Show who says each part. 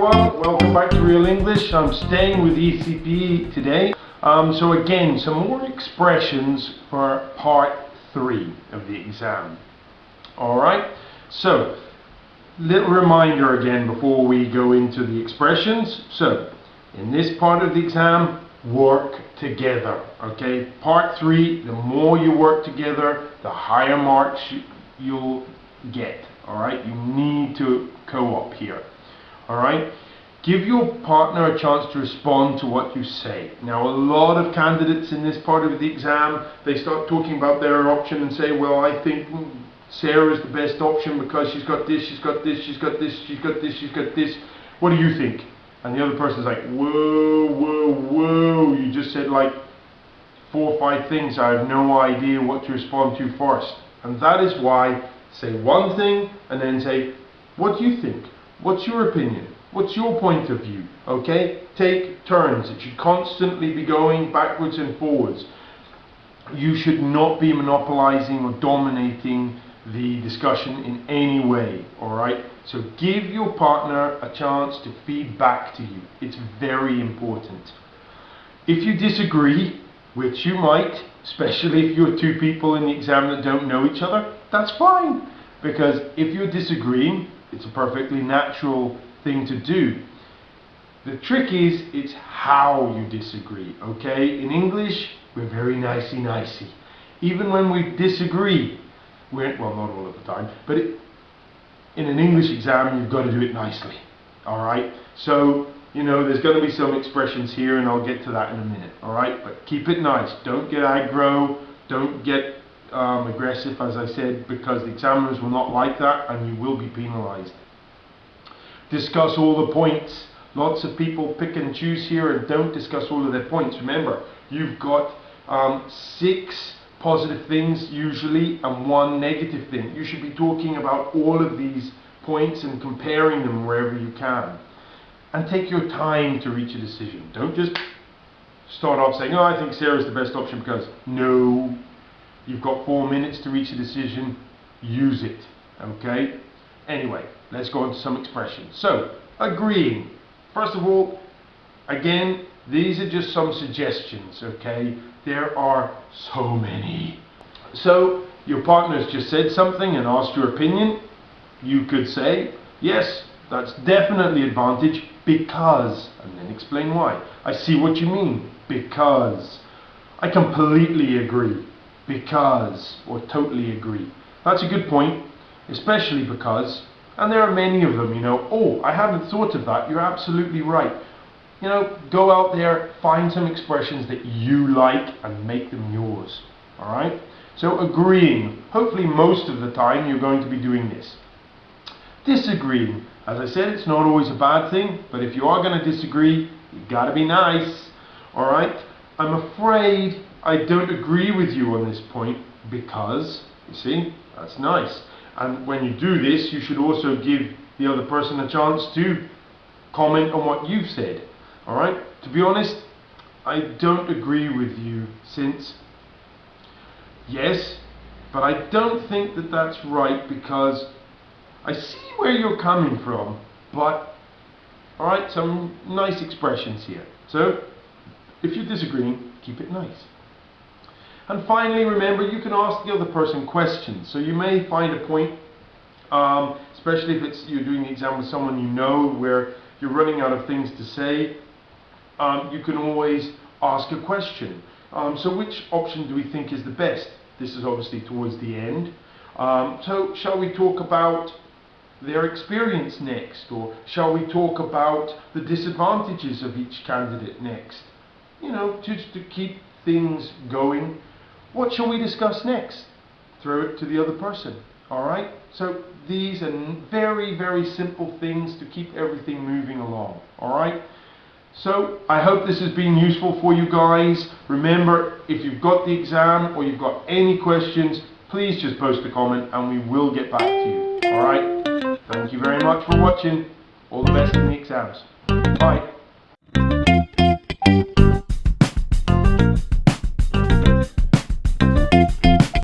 Speaker 1: everyone, welcome back to Real English. I'm staying with ECPE today. So again, some more expressions for part 3 of the exam. Alright, so little reminder again before we go into the expressions. So in this part of the exam, work together. Okay, part 3, the more you work together, the higher marks you'll get. Alright, you need to co-op here. Alright, give your partner a chance to respond to what you say. Now, a lot of candidates in this part of the exam, they start talking about their option and say, well, I think Sarah is the best option because she's got this, she's got this, she's got this, she's got this, she's got this. What do you think? And the other person's like, whoa, whoa, whoa, you just said like 4 or 5 things. I have no idea what to respond to first. And that is why say one thing and then say, what do you think? What's your opinion? What's your point of view? Okay? Take turns. It should constantly be going backwards and forwards. You should not be monopolizing or dominating the discussion in any way. Alright? So give your partner a chance to feed back to you. It's very important. If you disagree, which you might, especially if you're 2 people in the exam that don't know each other, that's fine. Because if you're disagreeing, it's a perfectly natural thing to do. The trick is, it's how you disagree, okay? In English, we're very nicey-nicey. Even when we disagree, well, not all of the time, but in an English exam, you've got to do it nicely, alright? So, you know, there's going to be some expressions here, and I'll get to that in a minute, alright? But keep it nice. Don't get aggro, don't get aggressive, as I said, because the examiners will not like that and you will be penalized. Discuss all the points. Lots of people pick and choose here and don't discuss all of their points. Remember, you've got 6 positive things usually and 1 negative thing. You should be talking about all of these points and comparing them wherever you can. And take your time to reach a decision. Don't just start off saying, oh, I think Sarah's the best option because no. You've got 4 minutes to reach a decision. Use it. Okay? Anyway, let's go on to some expressions. So, agreeing. First of all, again, these are just some suggestions. Okay? There are so many. So, your partner's just said something and asked your opinion. You could say, yes, that's definitely advantage because, and then explain why. I see what you mean. Because. I completely agree. Because, or totally agree. That's a good point, especially because, and there are many of them, you know, oh, I hadn't thought of that, you're absolutely right. You know, go out there, find some expressions that you like and make them yours, alright? So agreeing, hopefully most of the time you're going to be doing this. Disagreeing, as I said, it's not always a bad thing, but if you are going to disagree, you've got to be nice, alright? I'm afraid I don't agree with you on this point because, you see, that's nice. And when you do this, you should also give the other person a chance to comment on what you've said. Alright? To be honest, I don't agree with you since, yes, but I don't think that that's right because I see where you're coming from, but, alright, some nice expressions here. So, if you're disagreeing, keep it nice. And finally, remember, you can ask the other person questions. So you may find a point, especially if you're doing the exam with someone you know, where you're running out of things to say, you can always ask a question. So which option do we think is the best? This is obviously towards the end. So shall we talk about their experience next? Or shall we talk about the disadvantages of each candidate next? You know, just to keep things going. What shall we discuss next? Throw it to the other person. Alright? So these are very, very simple things to keep everything moving along. Alright? So I hope this has been useful for you guys. Remember, if you've got the exam or you've got any questions, please just post a comment and we will get back to you. Alright? Thank you very much for watching. All the best in the exams. Bye.